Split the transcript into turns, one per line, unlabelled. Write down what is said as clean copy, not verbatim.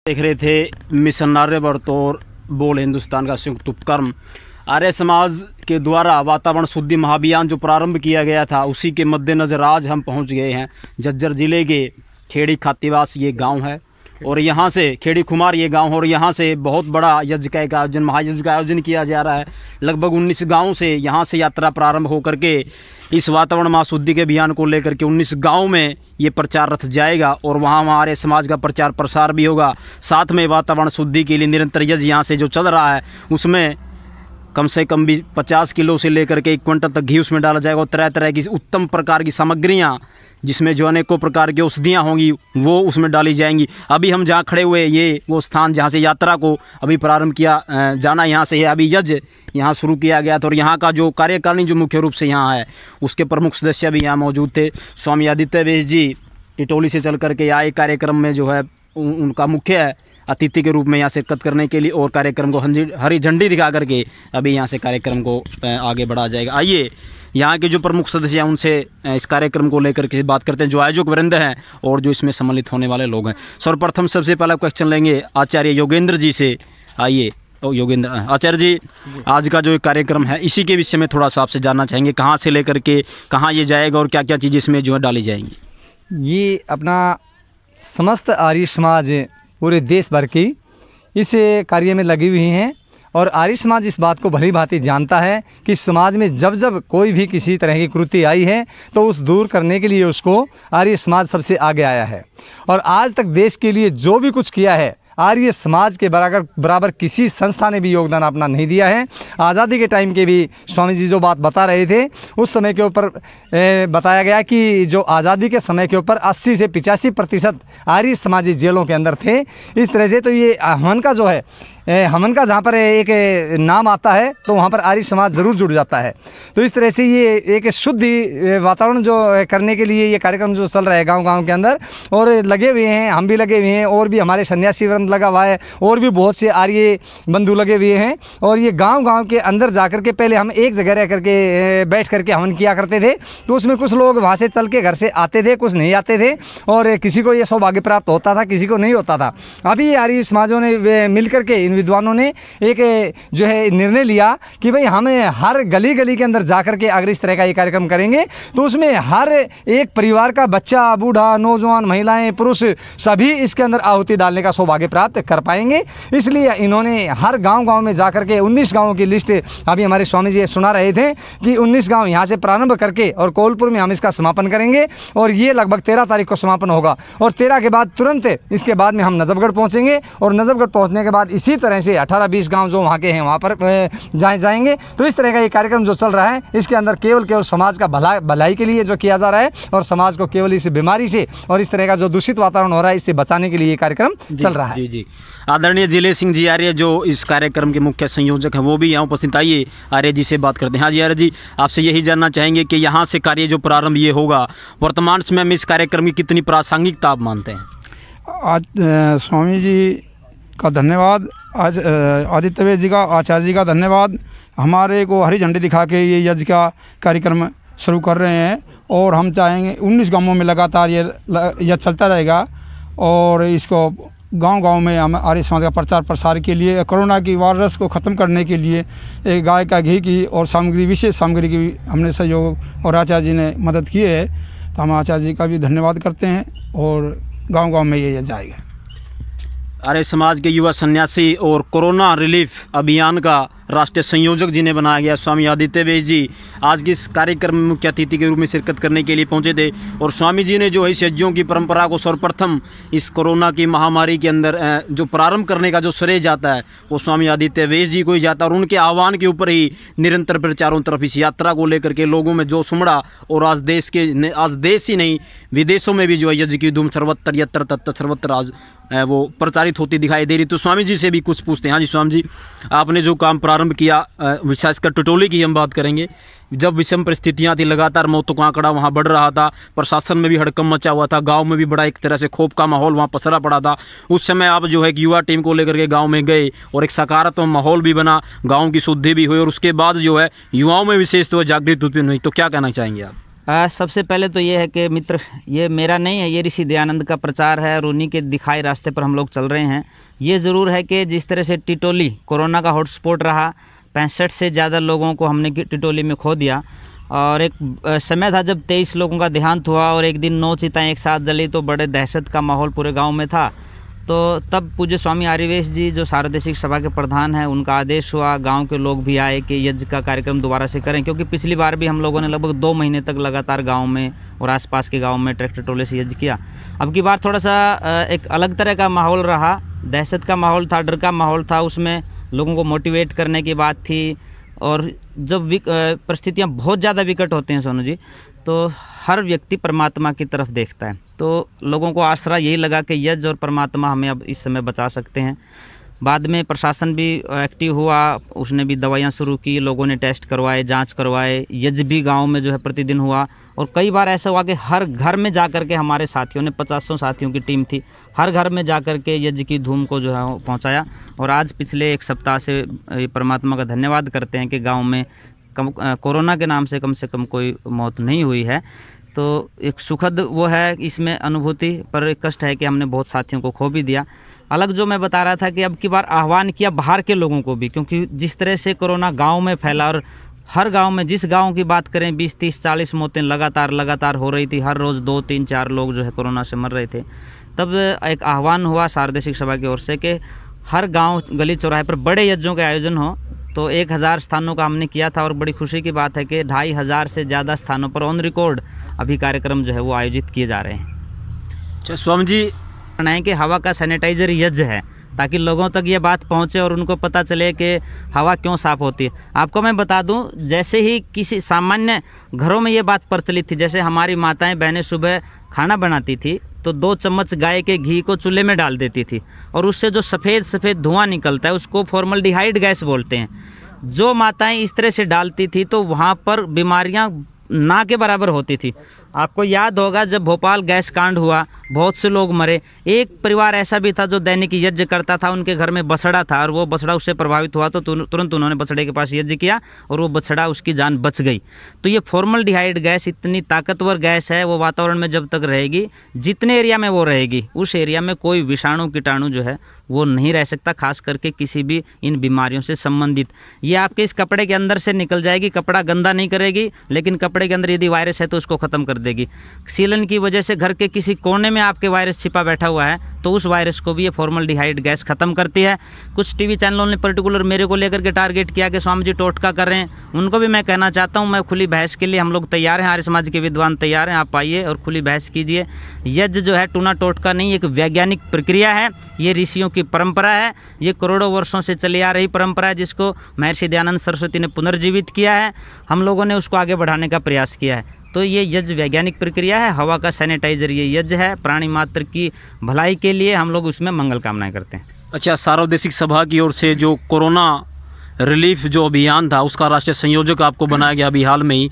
देख रहे थे मिशन आर्यभट्ट और बोल हिंदुस्तान का संयुक्त उपक्रम आर्य समाज के द्वारा वातावरण शुद्धि महाअभियान जो प्रारंभ किया गया था, उसी के मद्देनज़र आज हम पहुंच गए हैं झज्जर ज़िले के खेड़ी खातीवास ये गांव है और यहाँ से खेड़ी खुमार ये गांव है और यहाँ से बहुत बड़ा यज्ञ का आयोजन महायज्ञ का आयोजन किया जा रहा है। लगभग 19 गाँव से यहाँ से यात्रा प्रारंभ होकर के इस वातावरण महाशुद्धि के अभियान को लेकर के 19 गाँव में ये प्रचार रथ जाएगा और वहाँ हमारे समाज का प्रचार प्रसार भी होगा। साथ में वातावरण शुद्धि के लिए निरंतर यज्ञ यहाँ से जो चल रहा है उसमें कम से कम भी 50 किलो से लेकर के 1 क्विंटल तक घी उसमें डाला जाएगा और तरह तरह की उत्तम प्रकार की सामग्रियाँ जिसमें जो अनेकों प्रकार की औषधियाँ होंगी वो उसमें डाली जाएंगी। अभी हम जहाँ खड़े हुए ये वो स्थान जहाँ से यात्रा को अभी प्रारंभ किया जाना यहाँ से है। अभी यज्ञ यहाँ शुरू किया गया था और यहाँ का जो कार्यकारिणी जो मुख्य रूप से यहाँ है उसके प्रमुख सदस्य भी यहाँ मौजूद थे। स्वामी आदित्य वेश जी टिटोली से चल करके आए कार्यक्रम में जो है उनका मुख्य अतिथि के रूप में यहाँ शिरकत करने के लिए और कार्यक्रम को हरी झंडी दिखा करके अभी यहाँ से कार्यक्रम को आगे बढ़ाया जाएगा। आइए यहाँ के जो प्रमुख सदस्य हैं उनसे इस कार्यक्रम को लेकर के बात करते हैं, जो आयोजक वृंद हैं और जो इसमें सम्मिलित होने वाले लोग हैं। सर्वप्रथम सबसे पहला क्वेश्चन लेंगे आचार्य योगेंद्र जी से। आइए योगेंद्र आचार्य जी, आज का जो कार्यक्रम है इसी के विषय में थोड़ा सा आपसे जानना चाहेंगे, कहाँ से लेकर के कहाँ ये जाएगा और क्या क्या चीज़ इसमें जो है डाली जाएंगी।
ये अपना समस्त आर्य समाज पूरे देश भर की इस कार्य में लगी हुई हैं और आर्य समाज इस बात को भली भांति जानता है कि समाज में जब जब कोई भी किसी तरह की कृति आई है तो उस दूर करने के लिए उसको आर्य समाज सबसे आगे आया है और आज तक देश के लिए जो भी कुछ किया है आर्य समाज के बराबर किसी संस्था ने भी योगदान अपना नहीं दिया है। आज़ादी के टाइम के भी स्वामी जी जो बात बता रहे थे उस समय के ऊपर बताया गया कि जो आज़ादी के समय के ऊपर 80 से 85% आर्य समाजी जेलों के अंदर थे। इस तरह से तो ये हमन का जो है हमन का जहाँ पर एक नाम आता है तो वहाँ पर आर्य समाज ज़रूर जुड़ जाता है। तो इस तरह से ये एक शुद्ध वातावरण जो करने के लिए ये कार्यक्रम जो चल रहा है गांव-गांव के अंदर और लगे हुए हैं, हम भी लगे हुए हैं और भी हमारे सन्यासी वृंद लगा हुआ है और भी बहुत से आर्य बंधु लगे हुए हैं और ये गांव-गांव के अंदर जा कर के पहले हम एक जगह रह करके बैठ करके हवन किया करते थे। तो उसमें कुछ लोग वहाँ से चल के घर से आते थे, कुछ नहीं आते थे और किसी को ये सौभाग्य प्राप्त होता था, किसी को नहीं होता था। अभी आर्य समाजों ने मिल करके विद्वानों ने एक जो है निर्णय लिया कि भाई हमें हर गली गली के अंदर जाकर के अगर इस तरह का ये कार्यक्रम करेंगे तो उसमें हर एक परिवार का बच्चा, बूढ़ा, नौजवान, महिलाएं, पुरुष सभी इसके अंदर आहुति डालने का सौभाग्य प्राप्त कर पाएंगे। इसलिए इन्होंने हर गांव-गांव में जाकर के 19 गांवों की लिस्ट अभी हमारे स्वामी जी सुना रहे थे कि 19 गाँव यहाँ से प्रारंभ करके और कोलपुर में हम इसका समापन करेंगे और ये लगभग 13 तारीख को समापन होगा और 13 के बाद तुरंत इसके बाद में हम नजफगढ़ पहुँचेंगे और नजफगढ़ पहुँचने के बाद इसी तरह से 18-20 गांव जो वहाँ के हैं वहाँ पर जाएंगे। तो इस तरह का ये कार्यक्रम जो चल रहा है इसके अंदर केवल समाज का भलाई के लिए जो किया जा रहा है और समाज को केवल इस बीमारी से और इस तरह का जो दूषित वातावरण हो रहा है इससे बचाने के लिए ये कार्यक्रम चल रहा है।
जी आदरणीय जिले सिंह जी आर्य जो इस कार्यक्रम के मुख्य संयोजक हैं वो भी यहाँ उपस्थित। आइए आर्य जी से बात करते हैं। हाँ जी आर्य जी, आपसे यही जानना चाहेंगे कि यहाँ से कार्य जो प्रारंभ ये होगा वर्तमान समय में इस कार्यक्रम की कितनी प्रासंगिकता आप मानते हैं?
आज स्वामी जी का धन्यवाद, आज आदित्य वेश जी का, आचार्य जी का धन्यवाद। हमारे को हरी झंडी दिखा के ये यज्ञ का कार्यक्रम शुरू कर रहे हैं और हम चाहेंगे 19 गांवों में लगातार ये यज्ञ चलता रहेगा और इसको गांव-गांव में हम आर्य समाज का प्रचार प्रसार के लिए कोरोना की वायरस को ख़त्म करने के लिए गाय का घी की और सामग्री, विशेष सामग्री की हमने सहयोग और आचार्य जी ने मदद की है। तो हम आचार्य जी का भी धन्यवाद करते हैं और गांव-गांव में ये जाएगा।
आर्य समाज के युवा सन्यासी और कोरोना रिलीफ अभियान का राष्ट्रीय संयोजक जिन्हें बनाया गया स्वामी आदित्य वेश जी आज के इस कार्यक्रम में मुख्य अतिथि के रूप में शिरकत करने के लिए पहुंचे थे और स्वामी जी ने जो इस यज्ञों की परंपरा को सर्वप्रथम इस कोरोना की महामारी के अंदर जो प्रारंभ करने का जो श्रेय जाता है वो स्वामी आदित्य वेश जी को ही जाता है और उनके आह्वान के ऊपर ही निरंतर प्रचारों तरफ इस यात्रा को लेकर के लोगों में जो सुमड़ा और आज देश ही नहीं विदेशों में भी जो है यज्ञ की धूम सर्वत्र यत्र तत्र सर्वत्र आज वो प्रचारित होती दिखाई दे रही। तो स्वामी जी से भी कुछ पूछते हैं। हाँ जी स्वामी जी, आपने जो काम प्रारंभ किया विशेषकर टिटोली की हम बात करेंगे, जब विषम परिस्थितियां थी, लगातार मौतों का आंकड़ा वहां बढ़ रहा था, प्रशासन में भी हड़कंप मचा हुआ था, गांव में भी बड़ा एक तरह से खौफ का माहौल वहां पसरा पड़ा था। उस समय आप जो है एक युवा टीम को लेकर के गांव में गए और एक सकारात्मक माहौल भी बना, गांव की शुद्धि भी हुई और उसके बाद जो है युवाओं में विशेष तो जागृति उत्पन्न हुई। तो क्या कहना चाहेंगे आप?
सबसे पहले तो ये है कि मित्र, ये मेरा नहीं है, ये ऋषि दयानंद का प्रचार है और उन्हीं के दिखाए रास्ते पर हम लोग चल रहे हैं। ये ज़रूर है कि जिस तरह से टिटोली कोरोना का हॉटस्पॉट रहा, 65 से ज़्यादा लोगों को हमने टिटोली में खो दिया, और एक समय था जब 23 लोगों का देहांत हुआ और एक दिन 9 चिताएँ एक साथ जली, तो बड़े दहशत का माहौल पूरे गाँव में था। तो तब पूज्य स्वामी आर्यवेश जी जो सार्वदेशिक सभा के प्रधान हैं, उनका आदेश हुआ, गांव के लोग भी आए कि यज्ञ का कार्यक्रम दोबारा से करें, क्योंकि पिछली बार भी हम लोगों ने लगभग 2 महीने तक लगातार गांव में और आसपास के गांव में ट्रैक्टर ट्रोले से यज्ञ किया। अब की बार थोड़ा सा एक अलग तरह का माहौल रहा, दहशत का माहौल था, डर का माहौल था, उसमें लोगों को मोटिवेट करने की बात थी। और जब परिस्थितियाँ बहुत ज़्यादा विकट होते हैं सोनू जी, तो हर व्यक्ति परमात्मा की तरफ देखता है। तो लोगों को आसरा यही लगा कि यज्ञ और परमात्मा हमें अब इस समय बचा सकते हैं। बाद में प्रशासन भी एक्टिव हुआ, उसने भी दवाइयाँ शुरू की, लोगों ने टेस्ट करवाए, जांच करवाए, यज्ञ भी गांव में जो है प्रतिदिन हुआ। और कई बार ऐसा हुआ कि हर घर में जा कर के हमारे साथियों ने, 50 साथियों की टीम थी, हर घर में जा कर के यज्ञ की धूम को जो है पहुँचाया। और आज पिछले 1 सप्ताह से परमात्मा का धन्यवाद करते हैं कि गाँव में कोरोना के नाम से कम कोई मौत नहीं हुई है। तो एक सुखद वो है इसमें अनुभूति, पर एक कष्ट है कि हमने बहुत साथियों को खो भी दिया। अलग जो मैं बता रहा था कि अब की बार आह्वान किया बाहर के लोगों को भी, क्योंकि जिस तरह से कोरोना गांव में फैला और हर गांव में, जिस गांव की बात करें 20, 30, 40 मौतें लगातार हो रही थी, हर रोज़ 2, 3, 4 लोग जो है कोरोना से मर रहे थे। तब एक आह्वान हुआ सार्वदेशिक सभा की ओर से कि हर गाँव गली चौराहे पर बड़े यज्ञों के आयोजन हो। तो 1000 स्थानों का हमने किया था और बड़ी खुशी की बात है कि 2500 से ज़्यादा स्थानों पर ऑन रिकॉर्ड अभी कार्यक्रम जो है वो आयोजित किए जा रहे हैं।
अच्छा स्वामी जी,
कहना है कि हवा का सैनिटाइजर यज्ञ है, ताकि लोगों तक ये बात पहुंचे और उनको पता चले कि हवा क्यों साफ़ होती है। आपको मैं बता दूं, जैसे ही किसी सामान्य घरों में ये बात प्रचलित थी, जैसे हमारी माताएं बहनें सुबह खाना बनाती थी तो 2 चम्मच गाय के घी को चूल्हे में डाल देती थी और उससे जो सफ़ेद धुआं निकलता है उसको फॉर्मल्डिहाइड गैस बोलते हैं। जो माताएं इस तरह से डालती थी तो वहाँ पर बीमारियाँ ना के बराबर होती थी। आपको याद होगा जब भोपाल गैस कांड हुआ, बहुत से लोग मरे। एक परिवार ऐसा भी था जो दैनिक यज्ञ करता था, उनके घर में बछड़ा था और वो बछड़ा उससे प्रभावित हुआ तो तुरंत उन्होंने बछड़े के पास यज्ञ किया और वो बछड़ा, उसकी जान बच गई। तो ये फॉर्मल्डिहाइड गैस इतनी ताकतवर गैस है, वो वातावरण में जब तक रहेगी, जितने एरिया में वो रहेगी, उस एरिया में कोई विषाणु कीटाणु जो है वो नहीं रह सकता, खास करके किसी भी इन बीमारियों से संबंधित। ये आपके इस कपड़े के अंदर से निकल जाएगी, कपड़ा गंदा नहीं करेगी, लेकिन कपड़े के अंदर यदि वायरस है तो उसको ख़त्म कर देगी। सीलन की वजह से घर के किसी कोने में आपके वायरस छिपा बैठा हुआ है तो उस वायरस को भी ये फॉर्मल्डिहाइड गैस ख़त्म करती है। कुछ टीवी चैनलों ने पर्टिकुलर मेरे को लेकर के टारगेट किया कि स्वामी जी टोटका कर रहे हैं। उनको भी मैं कहना चाहता हूँ, मैं खुली बहस के लिए, हम लोग तैयार हैं, आर्य समाज के विद्वान तैयार हैं, आप आइए और खुली बहस कीजिए। यज्ञ जो है टूना टोटका नहीं, एक वैज्ञानिक प्रक्रिया है, ये ऋषियों की परंपरा है, ये करोड़ों वर्षों से चली आ रही परंपरा है, जिसको महर्षि दयानंद सरस्वती ने पुनर्जीवित किया है। हम लोगों ने उसको आगे बढ़ाने का प्रयास किया है। तो ये यज्ञ वैज्ञानिक प्रक्रिया है, हवा का सैनिटाइजर ये यज्ञ है, प्राणी मात्र की भलाई के लिए हम लोग उसमें मंगल कामनाएं करते हैं।
अच्छा, सार्वदेशिक सभा की ओर से जो कोरोना रिलीफ जो अभियान था उसका राष्ट्रीय संयोजक आपको बनाया गया अभी हाल में ही,